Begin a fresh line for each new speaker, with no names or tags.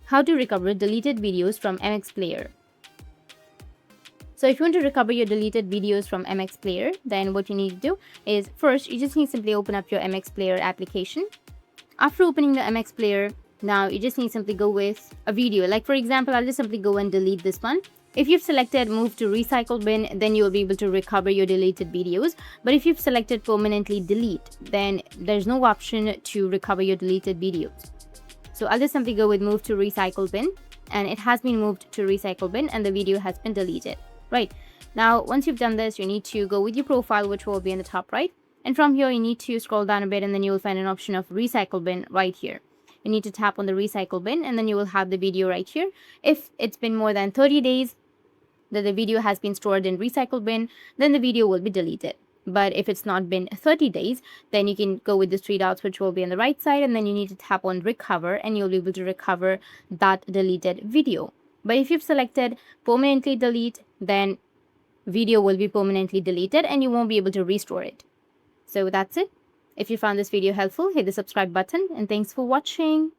how to recover deleted videos from MX Player. So if you want to recover your deleted videos from MX Player, then what you need to do is first, you just need to simply open up your MX Player application. After opening the MX Player, now you just need to simply go with a video. Like for example, I'll just simply go and delete this one. If you've selected move to recycle bin, then you'll be able to recover your deleted videos. But if you've selected permanently delete, then there's no option to recover your deleted videos. So I'll just simply go with move to recycle bin, and it has been moved to recycle bin and the video has been deleted. Right. Now, once you've done this, you need to go with your profile, which will be in the top right. And from here, you need to scroll down a bit and then you will find an option of recycle bin right here. You need to tap on the recycle bin and then you will have the video right here. If it's been more than 30 days that the video has been stored in recycle bin, then the video will be deleted. But if it's not been 30 days, then you can go with the three dots, which will be on the right side, and then you need to tap on recover and you'll be able to recover that deleted video. But if you've selected permanently delete, then video will be permanently deleted and you won't be able to restore it. So that's it. If you found this video helpful, hit the subscribe button and thanks for watching.